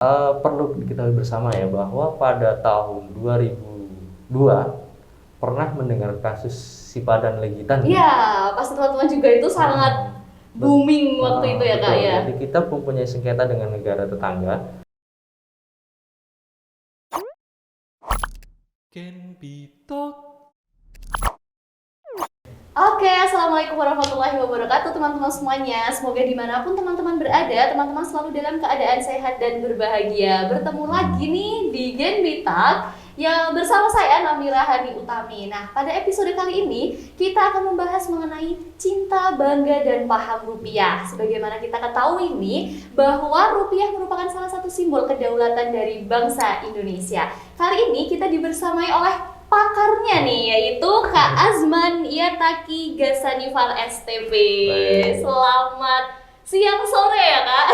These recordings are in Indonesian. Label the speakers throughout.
Speaker 1: Perlu diketahui bersama ya bahwa pada tahun 2002 pernah mendengar kasus Sipadan Legitan.
Speaker 2: Iya, pasti teman-teman juga itu sangat booming waktu itu ya Kak
Speaker 1: betul.
Speaker 2: ya.
Speaker 1: Jadi kita mempunyai sengketa dengan negara tetangga.
Speaker 3: Can be talk.
Speaker 2: Oke, Assalamualaikum warahmatullahi wabarakatuh teman-teman semuanya. Semoga dimanapun teman-teman berada, teman-teman selalu dalam keadaan sehat dan berbahagia. Bertemu lagi nih di Gen Bitak yang bersama saya Namira Hani Utami. Nah, pada episode kali ini kita akan membahas mengenai cinta, bangga, dan paham rupiah. Sebagaimana kita ketahui nih bahwa rupiah merupakan salah satu simbol kedaulatan dari bangsa Indonesia. Kali ini kita dibersamai oleh pakarnya nih, yaitu Kak Azman Yataki Gasanifal STP.
Speaker 1: Baik.
Speaker 2: Selamat siang sore ya Kak.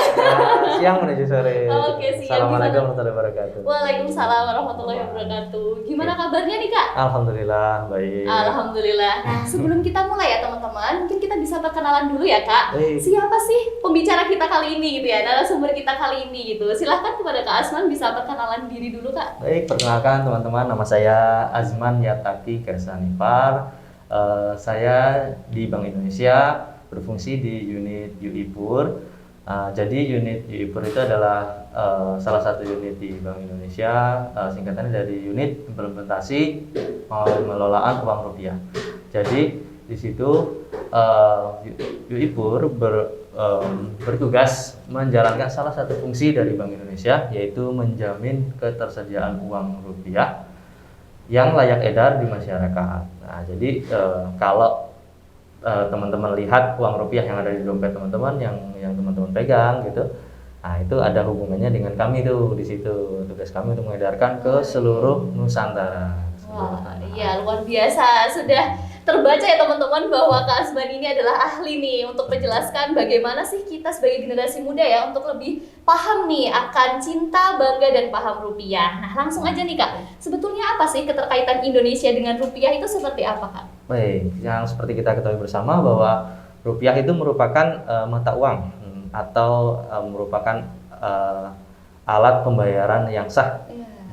Speaker 1: Siang menuju sore.
Speaker 2: Oke, siang.
Speaker 1: Assalamualaikum warahmatullahi wabarakatuh.
Speaker 2: Waalaikumsalam warahmatullahi wabarakatuh. Gimana kabarnya nih Kak?
Speaker 1: Alhamdulillah baik.
Speaker 2: Alhamdulillah. Nah, sebelum kita mulai ya teman-teman, mungkin kita bisa perkenalan dulu ya Kak.
Speaker 1: Baik.
Speaker 2: Siapa sih pembicara kita kali ini gitu ya, narasumber kita kali ini gitu. Silahkan kepada Kak Azman bisa perkenalan diri dulu Kak.
Speaker 1: Baik, perkenalkan teman-teman, nama saya Azman Yataki Gasanifal. Saya di Bank Indonesia berfungsi di unit UIPUR. Jadi unit UIPUR itu adalah salah satu unit di Bank Indonesia, singkatannya dari unit implementasi pengelolaan uang rupiah. Jadi di situ UIPUR bertugas menjalankan salah satu fungsi dari Bank Indonesia, yaitu menjamin ketersediaan uang rupiah yang layak edar di masyarakat. Nah, jadi kalau teman-teman lihat uang rupiah yang ada di dompet teman-teman, yang teman-teman pegang gitu, nah itu ada hubungannya dengan kami tuh di situ. Tugas kami untuk mengedarkan ke seluruh Nusantara.
Speaker 2: Wah, iya luar biasa. Sudah terbaca ya teman-teman bahwa Kak Azman ini adalah ahli nih untuk menjelaskan bagaimana sih kita sebagai generasi muda ya untuk lebih paham nih akan cinta, bangga, dan paham rupiah. Nah, langsung aja nih Kak, sebetulnya apa sih keterkaitan Indonesia dengan rupiah itu seperti apa Kak?
Speaker 1: Baik, yang seperti kita ketahui bersama bahwa rupiah itu merupakan mata uang atau merupakan alat pembayaran yang sah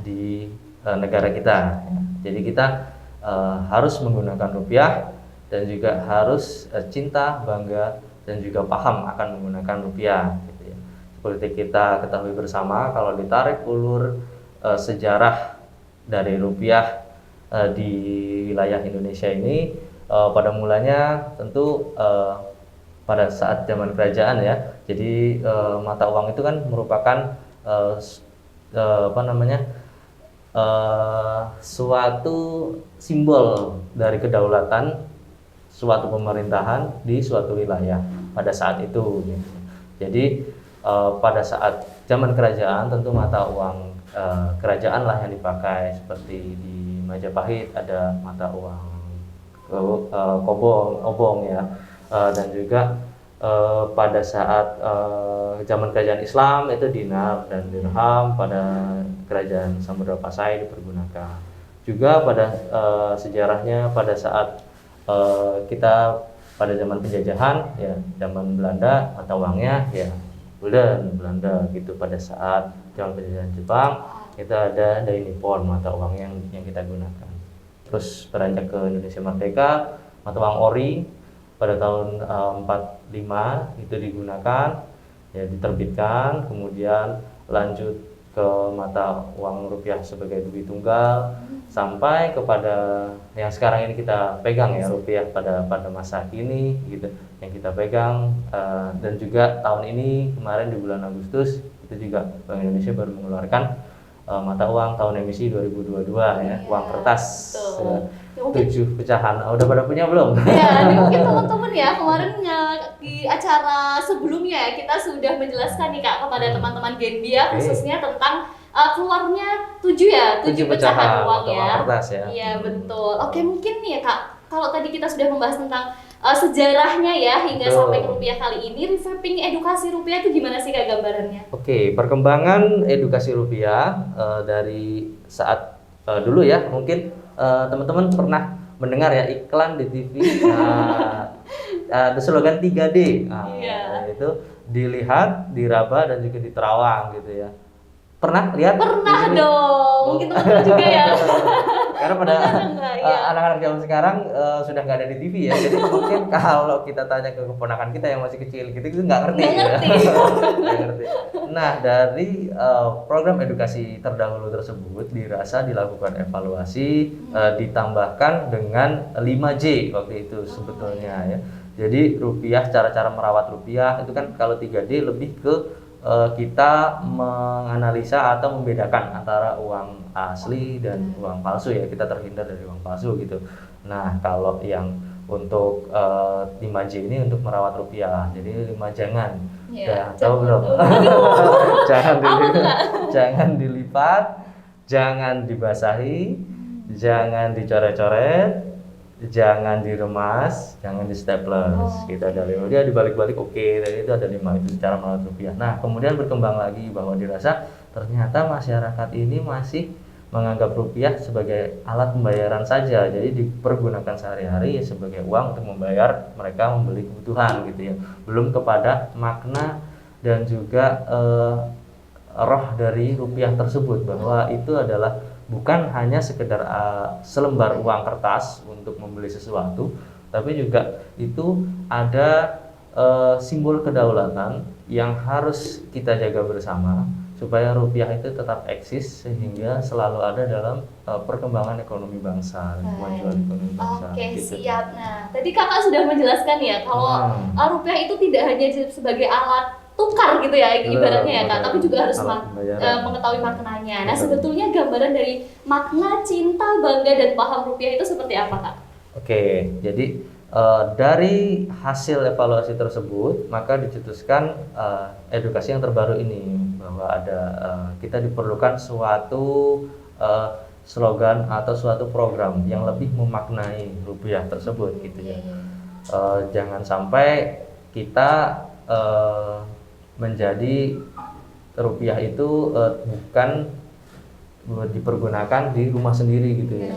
Speaker 1: di negara kita. Jadi kita harus menggunakan rupiah dan juga harus cinta, bangga, dan juga paham akan menggunakan rupiah. Gitu ya. Seperti kita ketahui bersama, kalau ditarik ulur sejarah dari rupiah di wilayah Indonesia ini, pada mulanya tentu pada saat zaman kerajaan ya. Jadi mata uang itu kan merupakan suatu simbol dari kedaulatan suatu pemerintahan di suatu wilayah pada saat itu. Gitu. Jadi pada saat zaman kerajaan tentu mata uang kerajaan lah yang dipakai, seperti di Majapahit ada mata uang obong ya, dan juga pada saat zaman kerajaan Islam itu dinar dan dirham, pada kerajaan Samudra Pasai dipergunakan. Juga pada sejarahnya pada saat kita pada zaman penjajahan ya, zaman Belanda, mata uangnya ya gulden Belanda gitu. Pada saat zaman penjajahan Jepang kita ada Dai Nippon, mata uang yang kita gunakan. Terus beranjak ke Indonesia Merdeka, mata uang ori pada tahun 45 itu digunakan ya, diterbitkan, kemudian lanjut ke mata uang rupiah sebagai duit tunggal sampai kepada yang sekarang ini kita pegang ya, rupiah pada masa kini gitu yang kita pegang. Dan juga tahun ini kemarin di bulan Agustus itu juga Bank Indonesia baru mengeluarkan mata uang tahun emisi 2022 ya, uang kertas ya, 7 pecahan. Udah pada punya belum?
Speaker 2: Ya, ini mungkin teman-teman ya, kemarin di acara sebelumnya ya, kita sudah menjelaskan nih Kak kepada teman-teman Genbia khususnya tentang keluarnya 7 pecahan uang ya.
Speaker 1: Uang kertas ya.
Speaker 2: Iya, betul. Oke, mungkin nih ya Kak, kalau tadi kita sudah membahas tentang sejarahnya ya hingga sampai ke rupiah kali ini, revamping edukasi rupiah itu gimana sih Kak gambarannya?
Speaker 1: Oke, perkembangan edukasi rupiah dari saat dulu ya, mungkin teman-teman pernah mendengar ya iklan di TV, ada slogan 3D, itu dilihat, diraba, dan juga diterawang gitu ya. Pernah lihat?
Speaker 2: Pernah
Speaker 1: di TV?
Speaker 2: dong, mungkin teman-teman juga ya.
Speaker 1: Karena pada
Speaker 2: Enggak, ya.
Speaker 1: anak-anak zaman sekarang sudah nggak ada di TV ya, jadi mungkin kalau kita tanya ke keponakan kita yang masih kecil gitu nggak ngerti.
Speaker 2: Nggak
Speaker 1: gitu.
Speaker 2: ngerti.
Speaker 1: Nggak ngerti. Nah, dari program edukasi terdahulu tersebut dirasa dilakukan evaluasi, ditambahkan dengan 5J waktu itu sebetulnya ya. Jadi rupiah, cara-cara merawat rupiah itu kan kalau 3D lebih ke kita menganalisa atau membedakan antara uang asli dan uang palsu ya, kita terhindar dari uang palsu gitu. Nah, kalau yang untuk 5J ini untuk merawat rupiah, jadi 5 jangan.
Speaker 2: Ya,
Speaker 1: Tahu belum? Jangan dilipat, jangan dilipat, jangan dibasahi, jangan dicoret-coret, jangan diremas, jangan di staples. Gitu ada 5. Dia dibalik-balik oke. Tadi itu ada 5 itu cara merawat rupiah. Nah, kemudian berkembang lagi bahwa dirasa ternyata masyarakat ini masih menganggap rupiah sebagai alat pembayaran saja. Jadi dipergunakan sehari-hari sebagai uang untuk membayar mereka membeli kebutuhan gitu ya. Belum kepada makna dan juga roh dari rupiah tersebut, bahwa itu adalah bukan hanya sekedar selembar uang kertas untuk membeli sesuatu, tapi juga itu ada simbol kedaulatan yang harus kita jaga bersama supaya rupiah itu tetap eksis sehingga selalu ada dalam perkembangan ekonomi bangsa dan kemajuan ekonomi bangsa.
Speaker 2: Oke,
Speaker 1: gitu.
Speaker 2: siap. Nah, tadi kakak sudah menjelaskan ya kalau rupiah itu tidak hanya sebagai alat tukar gitu ya ibaratnya ya kak, tapi juga harus mengetahui maknanya. Nah, sebetulnya gambaran dari makna, cinta, bangga, dan paham rupiah itu seperti apa kak?
Speaker 1: Oke, jadi dari hasil evaluasi tersebut maka dicetuskan edukasi yang terbaru ini, bahwa ada kita diperlukan suatu slogan atau suatu program yang lebih memaknai rupiah tersebut gitu ya. Jangan sampai kita menjadi rupiah itu bukan dipergunakan di rumah sendiri gitu ya.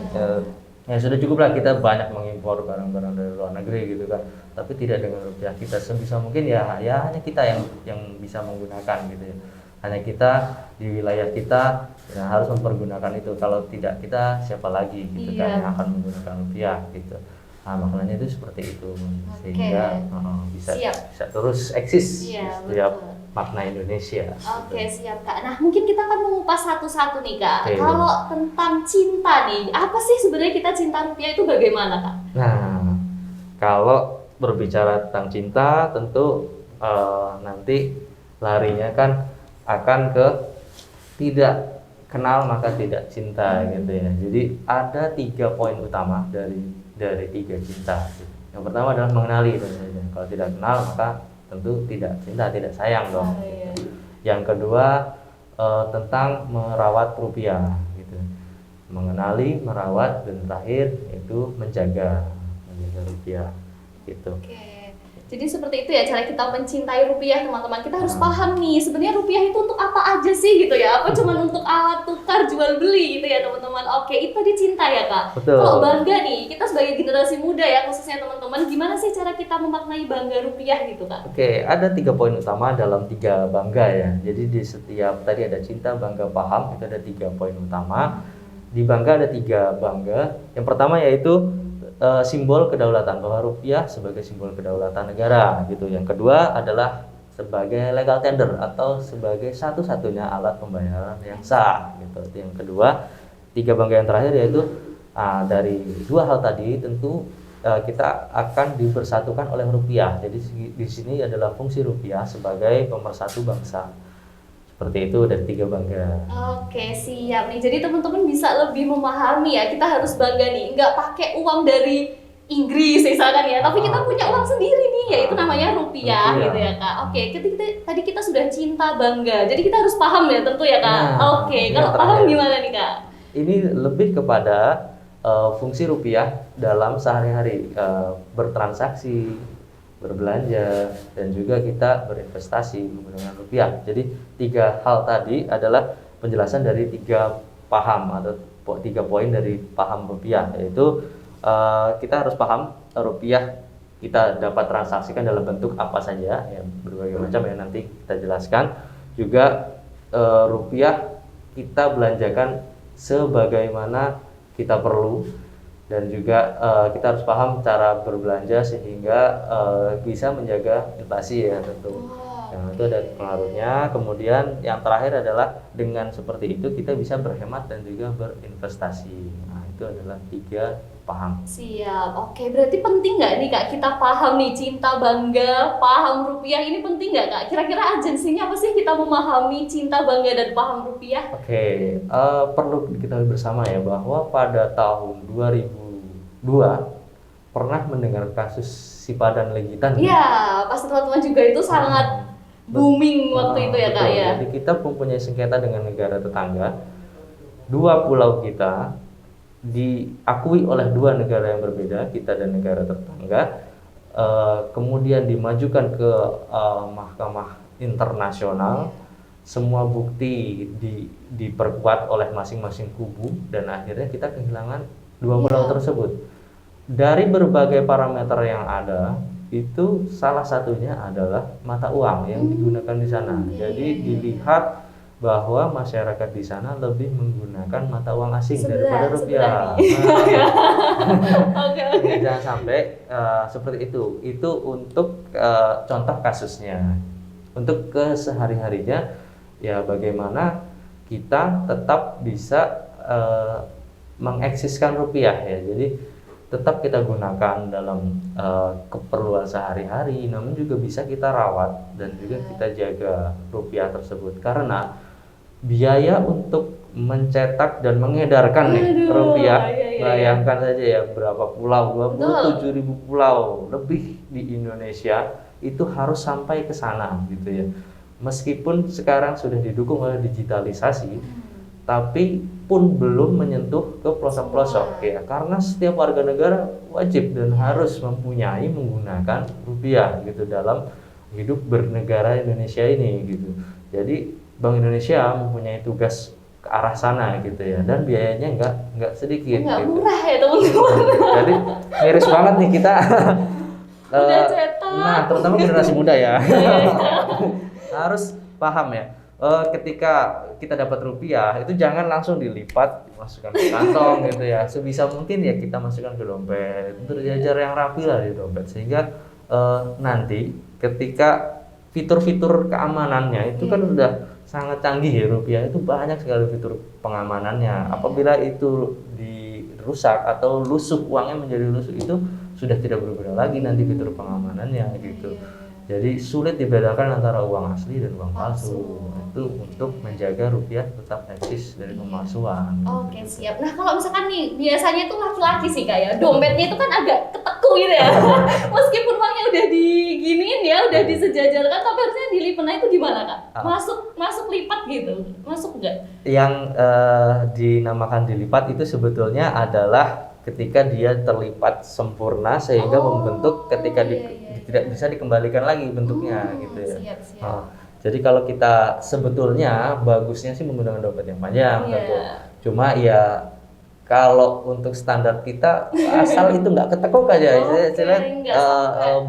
Speaker 1: Ya sudah cukup lah kita banyak mengimpor barang-barang dari luar negeri gitu kan, tapi tidak dengan rupiah kita. Sebisa mungkin ya hanya kita yang bisa menggunakan gitu ya. Hanya kita di wilayah kita yang harus mempergunakan itu. Kalau tidak kita siapa lagi gitu kan yang akan menggunakan rupiah gitu. Nah, maknanya itu seperti itu sehingga bisa terus eksis setiap makna Indonesia.
Speaker 2: Oke, siap kak. Nah, mungkin kita akan mengupas satu-satu nih kak. Kalau tentang cinta nih, apa sih sebenarnya kita cinta rupiah itu bagaimana kak?
Speaker 1: Nah, kalau berbicara tentang cinta tentu nanti larinya kan akan ke tidak kenal maka tidak cinta gitu ya. Jadi ada 3 poin utama dari 3 cinta. Yang pertama adalah mengenali. Kalau tidak kenal maka tentu tidak cinta, tidak sayang dong. Yang kedua tentang merawat rupiah gitu. Mengenali, merawat, dan terakhir itu menjaga rupiah gitu.
Speaker 2: Jadi seperti itu ya cara kita mencintai rupiah teman-teman. Kita harus paham nih sebenarnya rupiah itu untuk apa aja sih gitu ya. Apa cuma untuk alat tukar jual beli gitu ya teman-teman. Oke, itu tadi cinta ya kak. Kalau bangga nih, kita sebagai generasi muda ya khususnya teman-teman, gimana sih cara kita memaknai bangga rupiah gitu kak?
Speaker 1: Oke, ada 3 poin utama dalam 3 bangga ya. Jadi di setiap tadi ada cinta, bangga, paham, itu ada 3 poin utama. Di bangga ada 3 bangga. Yang pertama yaitu simbol kedaulatan, bahwa rupiah sebagai simbol kedaulatan negara gitu. Yang kedua adalah sebagai legal tender atau sebagai satu-satunya alat pembayaran yang sah gitu. Yang kedua, 3 bangga yang terakhir yaitu dari 2 hal tadi tentu kita akan dipersatukan oleh rupiah. Jadi di sini adalah fungsi rupiah sebagai pemersatu bangsa. Seperti itu dari 3 bangga.
Speaker 2: Oke, siap nih. Jadi teman-teman bisa lebih memahami ya, kita harus bangga nih, nggak pakai uang dari Inggris misalkan ya, tapi kita punya uang sendiri nih, yaitu namanya rupiah gitu ya kak. Oke, tadi kita sudah cinta bangga, jadi kita harus paham ya tentu ya kak. Oke, kalau paham gimana nih kak?
Speaker 1: Ini lebih kepada fungsi rupiah dalam sehari-hari, bertransaksi, berbelanja, dan juga kita berinvestasi menggunakan rupiah. Jadi 3 hal tadi adalah penjelasan dari 3 paham atau 3 poin dari paham rupiah, yaitu kita harus paham rupiah kita dapat transaksikan dalam bentuk apa saja ya, berbagai macam ya, nanti kita jelaskan. Juga rupiah kita belanjakan sebagaimana kita perlu, dan juga kita harus paham cara berbelanja sehingga bisa menjaga inflasi ya tentu. Nah, itu ada pengaruhnya. Kemudian yang terakhir adalah dengan seperti itu kita bisa berhemat dan juga berinvestasi. Nah, itu adalah 3 paham.
Speaker 2: Siap, oke. Berarti penting nggak nih Kak kita paham nih cinta bangga, paham rupiah ini penting nggak Kak? Kira-kira agensinya apa sih kita memahami cinta bangga dan paham rupiah?
Speaker 1: Oke, perlu diketahui bersama ya bahwa pada tahun 2002 pernah mendengar kasus Sipadan Legitan.
Speaker 2: Iya, pasti teman-teman juga itu sangat booming waktu itu ya Kak
Speaker 1: betul.
Speaker 2: ya.
Speaker 1: Jadi kita mempunyai sengketa dengan negara tetangga. 2 pulau kita diakui oleh 2 negara yang berbeda, kita dan negara tetangga. Kemudian dimajukan ke mahkamah internasional. Semua bukti diperkuat oleh masing-masing kubu dan akhirnya kita kehilangan 2 pulau tersebut. Dari berbagai parameter yang ada, itu salah satunya adalah mata uang yang digunakan di sana. Jadi dilihat bahwa masyarakat di sana lebih menggunakan mata uang asing daripada rupiah.
Speaker 2: Oke.
Speaker 1: Jangan sampai seperti itu. Itu untuk contoh kasusnya. Untuk kesehari-harinya, ya bagaimana kita tetap bisa mengeksiskan rupiah ya. Jadi tetap kita gunakan dalam keperluan sehari-hari, namun juga bisa kita rawat dan juga kita jaga rupiah tersebut, karena biaya untuk mencetak dan mengedarkan nih rupiah, bayangkan saja ya berapa pulau, 27.000 pulau lebih di Indonesia itu harus sampai ke sana gitu ya. Meskipun sekarang sudah didukung oleh digitalisasi, tapi pun belum menyentuh ke pelosok-pelosok ya, karena setiap warga negara wajib dan harus mempunyai menggunakan rupiah gitu dalam hidup bernegara Indonesia ini gitu. Jadi Bank Indonesia mempunyai tugas ke arah sana gitu ya, dan biayanya nggak sedikit.
Speaker 2: Nggak
Speaker 1: gitu.
Speaker 2: murah ya teman-teman.
Speaker 1: Jadi miris banget nih kita.
Speaker 2: Udah cetak.
Speaker 1: Nah, terutama generasi muda ya. Harus paham ya. Ketika kita dapat rupiah itu jangan langsung dilipat dimasukkan ke kantong gitu ya. Sebisa mungkin ya kita masukkan ke dompet, berjajar yang rapi lah di dompet, sehingga nanti ketika fitur-fitur keamanannya itu kan udah sangat canggih ya, rupiah itu banyak sekali fitur pengamanannya. Apabila itu dirusak atau lusuh, uangnya menjadi lusuh, itu sudah tidak berguna lagi nanti fitur pengamanannya gitu. Jadi sulit dibedakan antara uang asli dan uang palsu. Itu untuk menjaga rupiah tetap eksis dari pemalsuan.
Speaker 2: Oke, siap. Nah, kalau misalkan nih biasanya tuh laki-laki sih Kak ya, dompetnya itu kan agak keteku gitu ya. Meskipun uangnya udah diginiin ya, udah disejajarkan, tapi harusnya dilipat. Nah, itu gimana Kak? Masuk lipat gitu. Masuk enggak?
Speaker 1: Yang dinamakan dilipat itu sebetulnya adalah ketika dia terlipat sempurna sehingga membentuk ketika tidak bisa dikembalikan lagi bentuknya gitu ya.
Speaker 2: Siap.
Speaker 1: Jadi kalau kita sebetulnya bagusnya sih menggunakan dompet yang panjang tentu. Cuma ya kalau untuk standar kita asal itu nggak ketekuk aja,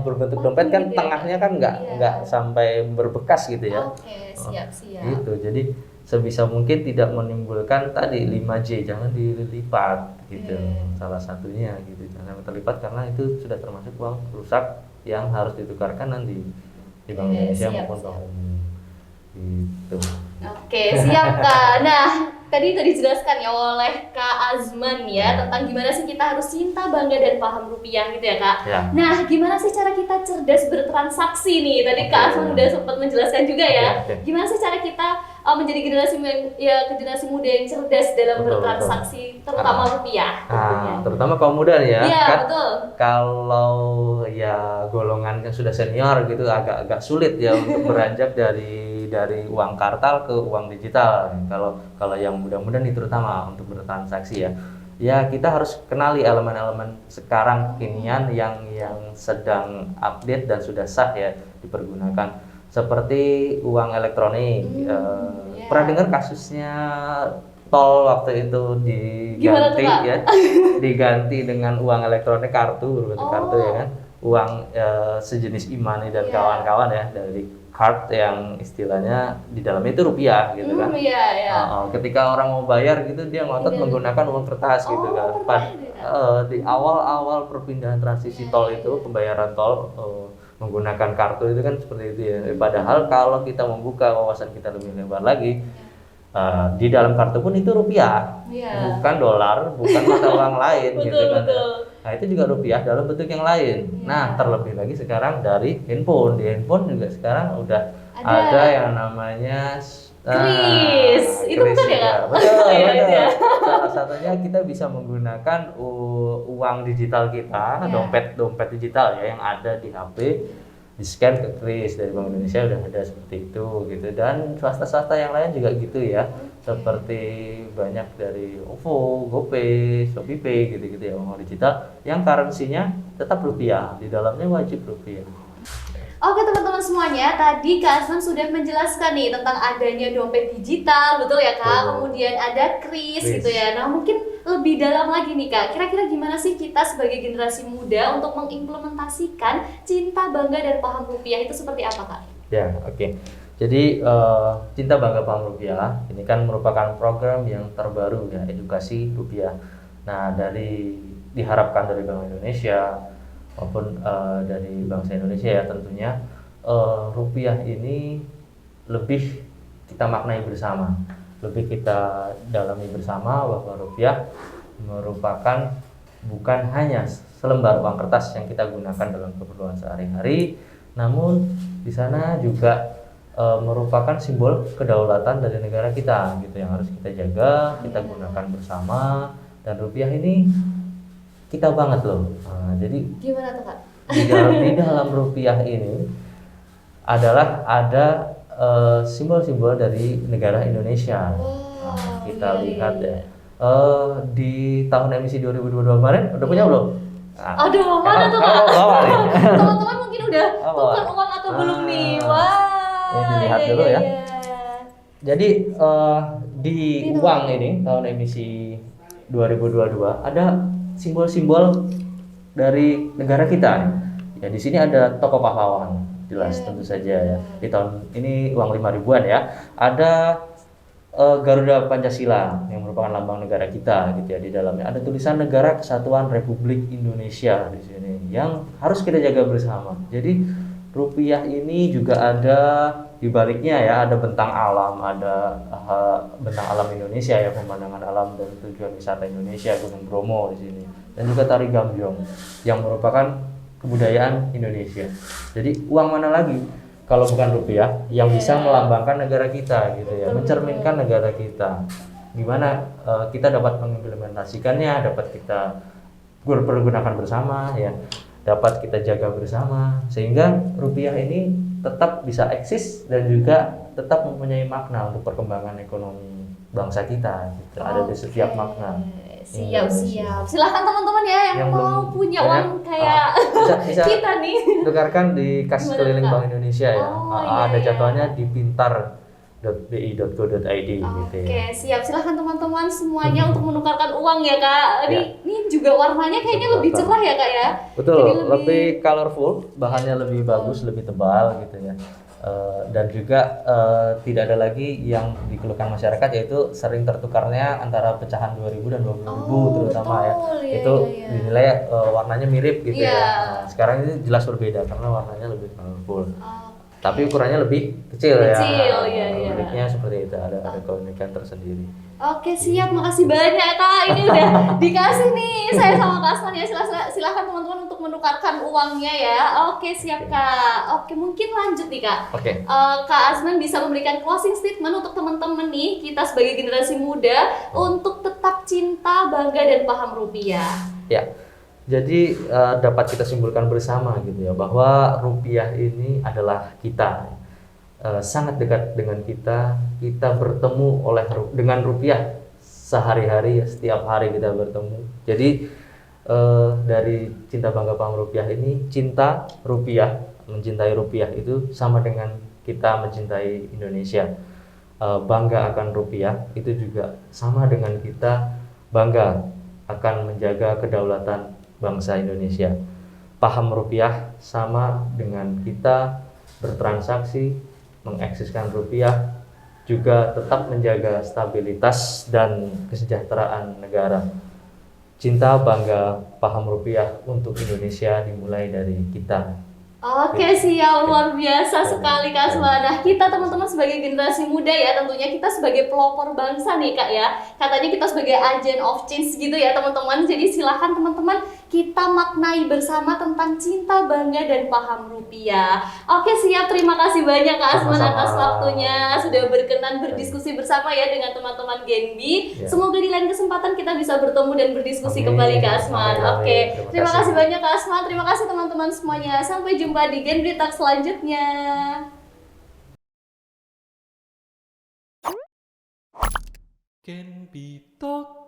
Speaker 1: berbentuk dompet kan tengahnya kan nggak sampai berbekas gitu ya.
Speaker 2: Oke, siap.
Speaker 1: Gitu. Jadi sebisa mungkin tidak menimbulkan tadi 5J, jangan dilipat gitu. Salah satunya gitu, jangan terlipat karena itu sudah termasuk uang rusak yang harus ditukarkan nanti di Bank Indonesia maupun Bank Umum gitu.
Speaker 2: Oke, siap Kak. Nah, tadi dijelaskan ya oleh Kak Azman ya tentang gimana sih kita harus cinta, bangga dan paham rupiah gitu ya Kak. Nah, gimana sih cara kita cerdas bertransaksi nih? Tadi Kak Azman udah sempat menjelaskan juga ya. Gimana sih cara kita menjadi generasi muda yang cerdas dalam bertransaksi, terutama rupiah.
Speaker 1: Terutama kaum muda ya.
Speaker 2: Iya,
Speaker 1: kan,
Speaker 2: betul.
Speaker 1: Kalau ya golongan yang sudah senior gitu agak sulit ya untuk beranjak dari uang kartal ke uang digital. Kalau yang muda-muda nih terutama untuk bertransaksi ya. Ya kita harus kenali elemen-elemen sekarang kekinian yang sedang update dan sudah sah ya dipergunakan. Seperti uang elektronik. Pernah dengar kasusnya tol waktu itu diganti dengan uang elektronik kartu berbentuk kartu ya kan, uang sejenis e-money dan kawan-kawan ya, dari card yang istilahnya di dalamnya itu rupiah gitu kan.
Speaker 2: Iya, iya.
Speaker 1: Ketika orang mau bayar gitu dia ngotot
Speaker 2: Iya.
Speaker 1: menggunakan uang kertas gitu kan. Di awal-awal perpindahan transisi tol itu, pembayaran tol menggunakan kartu itu kan seperti itu ya. Padahal kalau kita membuka wawasan kita lebih lebar lagi, di dalam kartu pun itu rupiah,
Speaker 2: Iya.
Speaker 1: bukan dolar, bukan mata uang lain gitu
Speaker 2: Betul,
Speaker 1: kan.
Speaker 2: betul.
Speaker 1: Nah itu juga rupiah dalam bentuk yang lain.
Speaker 2: Iya.
Speaker 1: Nah terlebih lagi sekarang dari handphone, di handphone juga sekarang udah
Speaker 2: Ada.
Speaker 1: ada yang namanya
Speaker 2: Kris. Itu
Speaker 1: kris
Speaker 2: bukan ya,
Speaker 1: juga.
Speaker 2: Kak?
Speaker 1: Betul,
Speaker 2: Iya, itu ya.
Speaker 1: Salah satunya kita bisa menggunakan uang digital kita,
Speaker 2: Iya.
Speaker 1: dompet digital ya yang ada di HP, di scan ke kris. Dari Bank Indonesia udah ada seperti itu gitu, dan swasta-swasta yang lain juga gitu ya, seperti banyak dari OVO, GoPay, ShopeePay gitu-gitu ya, uang digital yang currency-nya tetap rupiah, di dalamnya wajib rupiah.
Speaker 2: Oke teman-teman semuanya, tadi Kak Asman sudah menjelaskan nih tentang adanya dompet digital, betul ya Kak?
Speaker 1: Betul.
Speaker 2: Kemudian ada kris
Speaker 1: Kris.
Speaker 2: gitu ya. Nah mungkin lebih dalam lagi nih Kak, kira-kira gimana sih kita sebagai generasi muda untuk mengimplementasikan cinta, bangga, dan paham rupiah itu seperti apa Kak?
Speaker 1: Ya, oke. Jadi Cinta Bangga Paham Rupiah ini kan merupakan program yang terbaru ya, edukasi rupiah. Nah, diharapkan dari Bank Indonesia maupun dari bangsa Indonesia ya tentunya, rupiah ini lebih kita maknai bersama, lebih kita dalami bersama bahwa rupiah merupakan bukan hanya selembar uang kertas yang kita gunakan dalam keperluan sehari-hari, namun di sana juga merupakan simbol kedaulatan dari negara kita gitu, yang harus kita jaga, kita gunakan bersama. Dan rupiah ini kita banget loh. Jadi
Speaker 2: Gimana tuh Kak?
Speaker 1: di dalam rupiah ini adalah ada simbol-simbol dari negara Indonesia. Kita
Speaker 2: iya,
Speaker 1: lihat
Speaker 2: iya.
Speaker 1: ya. Di tahun emisi 2022 kemarin udah punya belum?
Speaker 2: Aduh, mana tuh Kak?
Speaker 1: Bawa nih.
Speaker 2: Teman-teman mungkin udah
Speaker 1: Bawa.
Speaker 2: tukar uang atau belum nih?
Speaker 1: Ah.
Speaker 2: Wah.
Speaker 1: Ini dilihat
Speaker 2: iya,
Speaker 1: dulu
Speaker 2: iya,
Speaker 1: ya.
Speaker 2: iya.
Speaker 1: Jadi di uang ini tahun emisi 2022 ada simbol-simbol dari negara kita. Ya di sini ada tokoh pahlawan, jelas tentu saja ya. Di tahun ini uang 5 ribuan ya. Ada Garuda Pancasila yang merupakan lambang negara kita gitu ya, di dalamnya ada tulisan Negara Kesatuan Republik Indonesia di sini yang harus kita jaga bersama. Jadi rupiah ini juga ada di baliknya ya, ada bentang alam, ada bentang alam Indonesia ya, pemandangan alam dan tujuan wisata Indonesia, Gunung Bromo di sini, dan juga tari gambyong yang merupakan kebudayaan Indonesia. Jadi uang mana lagi kalau bukan rupiah yang bisa melambangkan negara kita gitu ya, mencerminkan negara kita. Gimana kita dapat mengimplementasikannya, dapat kita pergunakan bersama ya, dapat kita jaga bersama, sehingga rupiah ini tetap bisa eksis dan juga tetap mempunyai makna untuk perkembangan ekonomi bangsa kita gitu. Ada di setiap makna.
Speaker 2: Siap. Silahkan teman-teman ya yang mau
Speaker 1: belum
Speaker 2: punya
Speaker 1: banyak,
Speaker 2: uang kayak
Speaker 1: bisa
Speaker 2: kita nih.
Speaker 1: tukarkan di kas
Speaker 2: Gimana,
Speaker 1: keliling
Speaker 2: Kak?
Speaker 1: Bank Indonesia ya.
Speaker 2: Oh,
Speaker 1: Ada
Speaker 2: iya.
Speaker 1: jadwalnya di pintar.bi.go.id gitu ya.
Speaker 2: Oke, siap. Silahkan teman-teman semuanya untuk menukarkan uang ya kak. Ini juga warnanya kayaknya lebih cerah ya kak ya.
Speaker 1: Betul,
Speaker 2: Jadi
Speaker 1: lebih colorful, bahannya lebih bagus, lebih tebal gitu ya. Dan juga tidak ada lagi yang dikeluhkan masyarakat, yaitu sering tertukarnya antara pecahan 2.000 dan 20.000 terutama ya.
Speaker 2: betul, iya,
Speaker 1: Itu
Speaker 2: iya.
Speaker 1: dinilai warnanya mirip gitu
Speaker 2: Iya.
Speaker 1: ya. Nah, sekarang ini jelas berbeda karena warnanya lebih colorful. Tapi ukurannya lebih kecil ya.
Speaker 2: Kecil, iya.
Speaker 1: Uniknya seperti itu, ada keunikan tersendiri.
Speaker 2: Oke siap, makasih banyak kak. Ini udah dikasih nih saya sama Kak Asman ya. Silahkan teman-teman untuk menukarkan uangnya ya. Oke siap kak. Oke mungkin lanjut nih kak.
Speaker 1: Oke.
Speaker 2: Kak Asman bisa memberikan closing statement untuk teman-teman nih, kita sebagai generasi muda untuk tetap cinta, bangga, dan paham rupiah.
Speaker 1: Ya, jadi dapat kita simpulkan bersama gitu ya, bahwa rupiah ini adalah kita, sangat dekat dengan kita bertemu dengan rupiah sehari-hari ya, setiap hari kita bertemu. Jadi dari Cinta Bangga Paham Rupiah ini, cinta rupiah, mencintai rupiah itu sama dengan kita mencintai Indonesia. Bangga akan rupiah itu juga sama dengan kita bangga akan menjaga kedaulatan bangsa Indonesia. Paham rupiah sama dengan kita bertransaksi mengeksiskan rupiah, juga tetap menjaga stabilitas dan kesejahteraan negara. Cinta, bangga, paham rupiah untuk Indonesia dimulai dari kita.
Speaker 2: Oke, siap, luar biasa sekali Kak Asma. Nah, kita teman-teman sebagai generasi muda ya, tentunya kita sebagai pelopor bangsa nih Kak ya. Katanya kita sebagai agent of change gitu ya teman-teman. Jadi silahkan teman-teman kita maknai bersama tentang cinta, bangga, dan paham rupiah. Oke, siap. Terima kasih banyak Kak Asma
Speaker 1: Sama-sama.
Speaker 2: atas waktunya. Sudah berkenan berdiskusi bersama ya dengan teman-teman Genbi.
Speaker 1: Ya.
Speaker 2: Semoga di lain kesempatan kita bisa bertemu dan berdiskusi
Speaker 1: Amin.
Speaker 2: kembali Kak Asma.
Speaker 1: Amin, amin.
Speaker 2: Oke, terima
Speaker 1: Terima
Speaker 2: kasih
Speaker 1: kasih.
Speaker 2: banyak Kak Asma. Terima kasih teman-teman semuanya. Sampai jumpa di Genbi Talk selanjutnya.
Speaker 3: Can be talk.